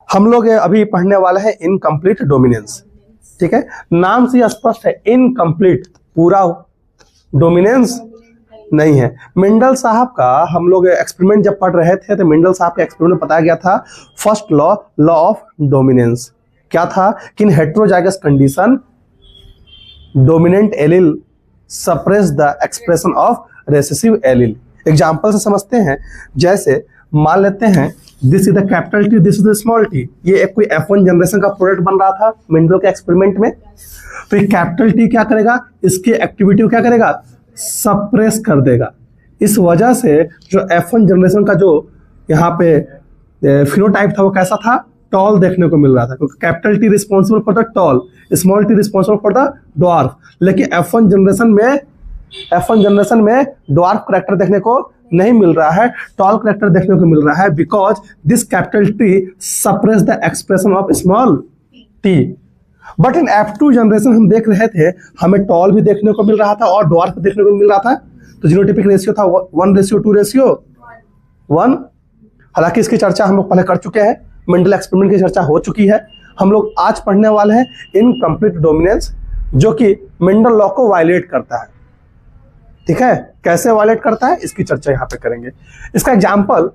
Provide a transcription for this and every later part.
हम लोग अभी पढ़ने वाले हैं इनकम्प्लीट डोमिनेंस। ठीक है, नाम से स्पष्ट है, इनकम्प्लीट, पूरा डोमिनेंस नहीं है। मेंडल साहब का हम लोग एक्सपेरिमेंट जब पढ़ रहे थे तो मेंडल साहब के एक्सपेरिमेंट में बताया गया था first law, law of dominance. क्या था कि in heterozygous condition dominant allele suppress the expression of recessive allele. Example से समझते हैं, जैसे मान लेते हैं this is the capital T, this is the small T. ये एक कोई F1 जनरेशन का प्रोडक्ट बन रहा था मेंडल के एक्सपेरिमेंट में। तो ये कैपिटल टी क्या करेगा, इसकी एक्टिविटी को क्या करेगा, सप्रेस कर देगा। इस वजह से जो F1 जनरेशन का जो यहाँ पे फिनोटाइप था वो कैसा था, टॉल देखने को मिल रहा था, क्योंकि capital T responsible for the tall, small T responsible for the dwarf. लेकिन F1 जनरेशन में ड्वार्फ करैक्टर देखने को नहीं मिल रहा है, टॉल करैक्टर देखने को मिल रहा है, because this capital T suppress the expression of small T. But in F2 generation हम देख रहे थे, हमें टॉल भी देखने को मिल रहा था और ड्वार्फ देखने को मिल रहा था। तो जीनोटाइपिक रेशियो था 1:2:1। हालांकि इसकी चर्चा हम लोग पहले कर चुके हैं, मेंडल एक्सपेरिमेंट की चर्चा हो चुकी है। हम लोग आज पढ़ने वाले हैं इनकम्प्लीट डोमिनेंस, जो कि मेंडल लॉ को वायलेट करता है। ठीक है, कैसे वायलेट करता है इसकी चर्चा यहाँ पे करेंगे। इसका एग्जाम्पल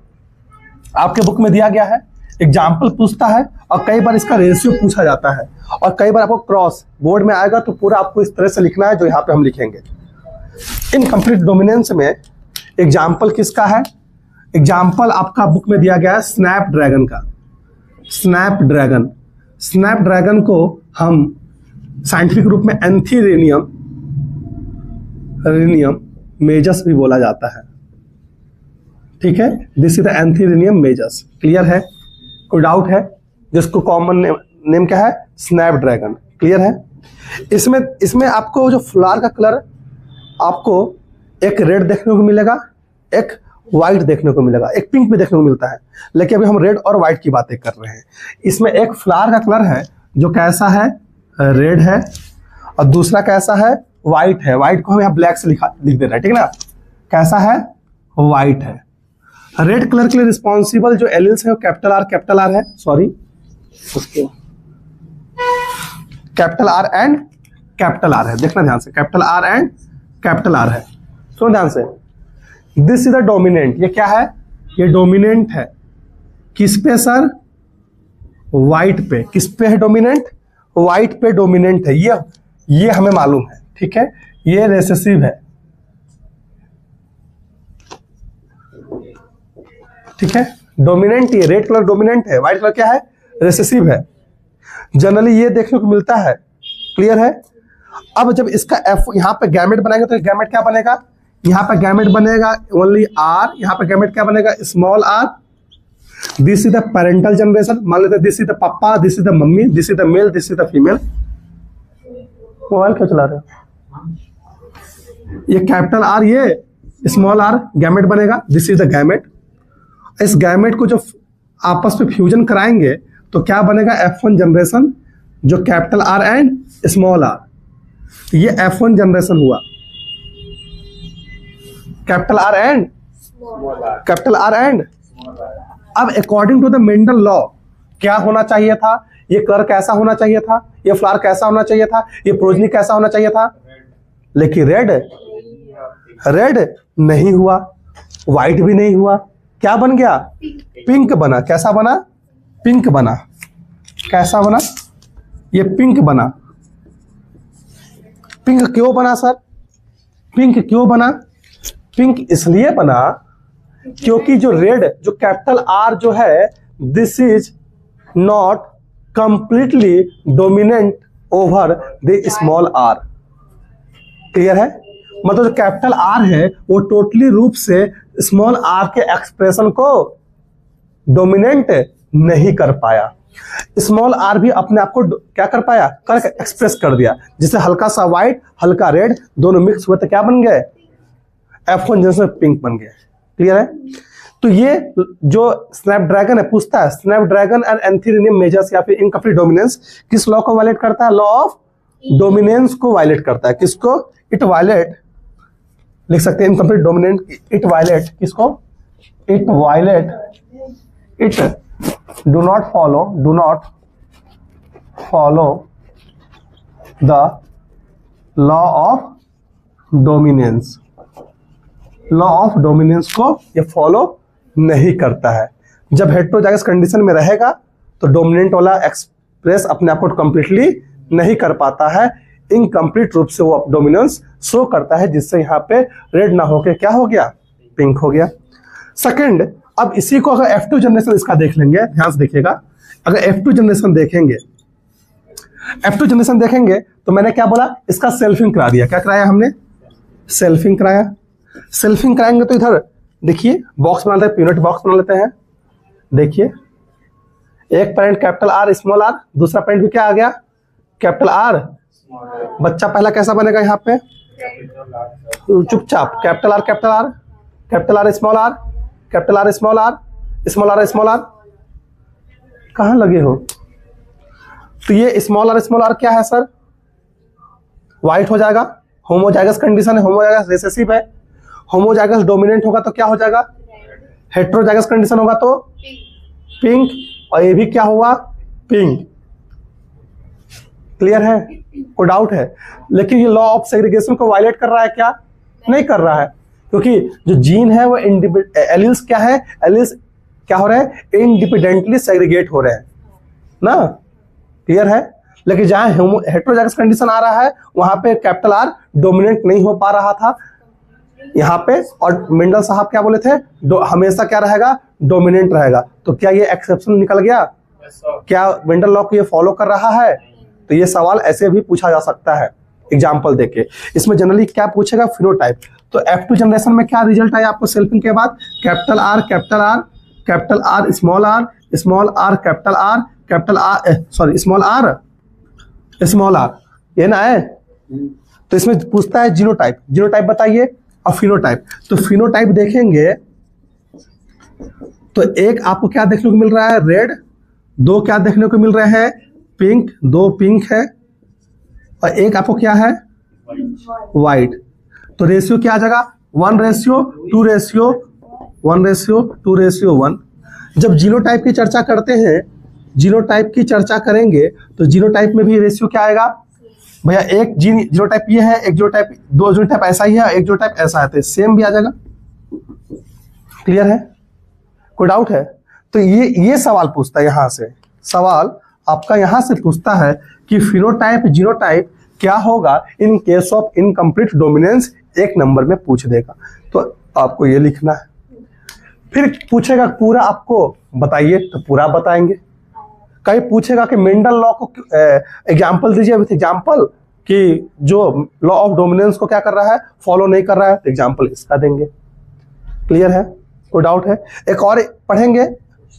आपके बुक में दिया गया है, एग्जाम्पल पूछता है और कई बार इसका रेशियो पूछा जाता है, और कई बार आपको क्रॉस बोर्ड में आएगा तो पूरा आपको इस तरह से लिखना है जो यहाँ पे हम लिखेंगे। इनकम्प्लीट डोमिनेंस में एग्जाम्पल किसका है, एग्जाम्पल आपका बुक में दिया गया है स्नैपड्रैगन का। स्नैपड्रैगन को हम साइंटिफिक रूप में एंथीरेनियम मेजस भी बोला जाता है। ठीक है, this is the antirrhinum majus. Clear है, कोई डाउट है? जिसको कॉमन नेम क्या है, स्नैपड्रैगन। क्लियर है? इसमें आपको जो फ्लावर का कलर, आपको एक रेड देखने को मिलेगा, एक व्हाइट देखने को मिलेगा, एक पिंक भी देखने को मिलता है। लेकिन अभी हम रेड और व्हाइट की बातें कर रहे हैं। इसमें एक फ्लावर का कलर है जो कैसा है, रेड है, और दूसरा कैसा है, व्हाइट है। व्हाइट को हम यहाँ ब्लैक से लिख दे रहे हैं, ठीक है ना। कैसा है, व्हाइट है। रेड कलर के लिए रिस्पॉन्सिबल जो एलिल्स है वो कैपिटल आर है, sorry, capital R and capital are है। देखना ध्यान से, capital R and capital are है। सुनो ध्यान से, दिस इज द डोमिनेंट। ये क्या है, ये डोमिनेंट है। किस पे सर, व्हाइट पे। किस पे है डोमिनेंट, व्हाइट पे डोमिनेंट है। ये हमें मालूम है, ठीक है। ये रेसेसिव है, ठीक है। डोमिनेंट ये रेड कलर डोमिनेंट है, व्हाइट कलर क्या है, रेसेसिव है। जनरली ये देखने को मिलता है। क्लियर है? अब जब इसका एफ यहाँ पे गैमेट बनाएंगे तो गैमेट क्या बनेगा, यहाँ पे गैमेट बनेगा ओनली आर, यहाँ पे गैमेट क्या बनेगा, small R. This is the parental generation. मान लेते हैं this is the papa, this is the mummy, this is the male, this is the female. Mobile क्यों चला रहे हो? ये कैपिटल आर, ये स्मॉल आर, गैमेट बनेगा। This is the gamete. इस गैमेट को जो आपस में फ्यूजन कराएंगे तो क्या बनेगा, F1 जनरेशन, जो capital R and small R. ये F1 जनरेशन हुआ, capital R and capital R and. अब according to the Mendel law क्या होना चाहिए था, ये कलर कैसा होना चाहिए था, ये फ्लावर कैसा होना चाहिए था, ये प्रोजनी कैसा होना चाहिए था। लेकिन रेड नहीं हुआ, व्हाइट भी नहीं हुआ, क्या बन गया, पिंक बना। कैसा बना, पिंक बना। कैसा बना, ये पिंक बना। पिंक क्यों बना सर, पिंक क्यों बना, पिंक इसलिए बना क्योंकि जो रेड, जो कैपिटल आर जो है, this is not completely dominant over the small R. Clear है? मतलब जो कैपिटल आर है वो टोटली रूप से स्मॉल आर के एक्सप्रेशन को डोमिनेंट नहीं कर पाया। स्मॉल आर भी अपने आप को क्या कर पाया, कर एक्सप्रेस कर दिया। जिसे हल्का सा व्हाइट, हल्का रेड दोनों मिक्स हुए तो क्या बन गए, F1 जनरेशन पिंक बन गए। क्लियर है? तो ये जो स्नैपड्रैगन है, पूछता है स्नैपड्रैगन एंड एंथीरेनियम मेजर्स या फिर इनकम्प्लीट डोमिनेंस किस लॉ को वायलेट करता है, लॉ ऑफ डोमिनेंस को वायलेट करता है। किसको, इट वायलेट, लिख सकते हैं इनकम्प्लीट डोमिनेंट, इट वायलेट, किसको, it violate, it do not follow the law of dominance. Law of dominance को ये फॉलो नहीं करता है। जब हेटेरोजाइगस कंडीशन में रहेगा तो डोमिनेंट वाला एक्सप्रेस अपने आप को कंप्लीटली नहीं कर पाता है, इनकम्प्लीट रूप से वो डोमिनेंस शो करता है, जिससे यहाँ पे रेड ना होके क्या हो गया, पिंक हो गया। सेकंड, अब इसी को अगर F2 जनरेशन इसका देख लेंगे, ध्यान से देखिएगा, अगर F2 जनरेशन देखेंगे तो मैंने क्या बोला, इसका सेल्फिंग करा दिया। क्या कराया हमने, सेल्फिंग कराया। सेल्फिंग कराएंगे तो इधर देखिए बॉक्स बना लेते हैं, पीनट बॉक्स बना लेते हैं। देखिए एक parent capital R small R, दूसरा पेरेंट भी क्या आ गया, कैपिटल आर। बच्चा पहला कैसा बनेगा यहाँ पे, चुपचाप capital R capital R, capital R small R, capital R small R, small R small R. कहाँ लगे हो? तो ये स्मॉल आर क्या है सर, वाइट हो जाएगा। होमोजाइगस कंडीशन है, होमोजाइगस रिसेसिव है। होमोजाइगस डोमिनेंट होगा तो क्या हो जाएगा, हेटेरोजाइगस कंडीशन होगा तो पिंक, और ये भी क्या हुआ, पिंक। क्लियर है, कोई डाउट है? लेकिन ये लॉ ऑफ सेग्रीगेशन को वायलेट कर रहा है क्या, नहीं कर रहा है, क्योंकि जो जीन है वो एलिल्स क्या है, एलिल्स क्या हो रहे हैं, इंडिपेंडेंटली सेग्रीगेट हो रहे हैं ना। क्लियर है? लेकिन जहां हेटेरोजाइगस कंडीशन आ रहा है वहां पे कैपिटल आर डोमिनेंट नहीं हो पा रहा था यहाँ पे, और मेंडल साहब क्या बोले थे, हमेशा क्या रहेगा, डोमिनेंट रहेगा। तो क्या ये एक्सेप्शन निकल गया? क्या मेंडल लॉ को ये फॉलो कर रहा है? तो ये सवाल ऐसे भी पूछा जा सकता है एग्जाम्पल देके। इसमें जनरली क्या पूछेगा, फिनोटाइप। तो F2 जनरेशन में क्या रिजल्ट आया आपको सेल्फिंग के बाद, capital R capital R, capital R small R, small R capital R, capital R sorry small R, ये ना है। तो इसमें पूछता है जीनोटाइप, जीनोटाइप बताइए, और फिनोटाइप। तो फिनोटाइप देखेंगे तो एक आपको क्या देखने को मिल रहा है, रेड। दो क्या देखने को मिल रहे हैं, पिंक, दो पिंक है, और एक आपको क्या है, व्हाइट। तो रेशियो क्या आ जाएगा, 1:2:1:1। जब जीनोटाइप की चर्चा करते हैं, जीनोटाइप की चर्चा करेंगे तो जीनोटाइप में भी रेशियो क्या आएगा भैया, एक जीनोटाइप ये है, एक जीनोटाइप, दो जीनोटाइप ऐसा ही है, एक जीनोटाइप ऐसा है, तो सेम भी आ जाएगा। क्लियर है, कोई डाउट है? तो ये सवाल पूछता है, यहां से सवाल आपका यहां से पूछता है कि फिनोटाइप जीनोटाइप क्या होगा in case of incomplete dominance, एक नंबर में पूछ देगा। तो आपको ये लिखना है। फिर पूछेगा पूरा आपको बताइए, तो पूरा बताएंगे। कहीं पूछेगा कि मेंडल लॉ को एग्जाम्पल दीजिए विथ एग्जाम्पल, कि जो लॉ ऑफ डोमिनेंस को क्या कर रहा है, फॉलो नहीं कर रहा है, तो एग्जाम्पल इसका देंगे। क्लियर है, कोई डाउट है? एक और पढ़ेंगे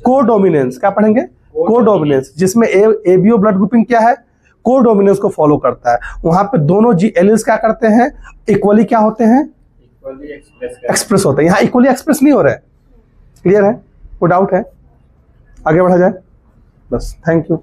कोडोमिनेंस। क्या पढ़ेंगे, कोडोमिनेंस, जिसमें एबीओ ब्लड ग्रुपिंग क्या है, कोडोमिनेंस को फॉलो करता है। वहां पे दोनों जी एलिल्स क्या करते हैं, इक्वली क्या होते हैं, एक्सप्रेस होते हैं। यहाँ इक्वली एक्सप्रेस नहीं हो रहे। क्लियर है, कोई डाउट है? आगे बढ़ा जाए बस। Thank you.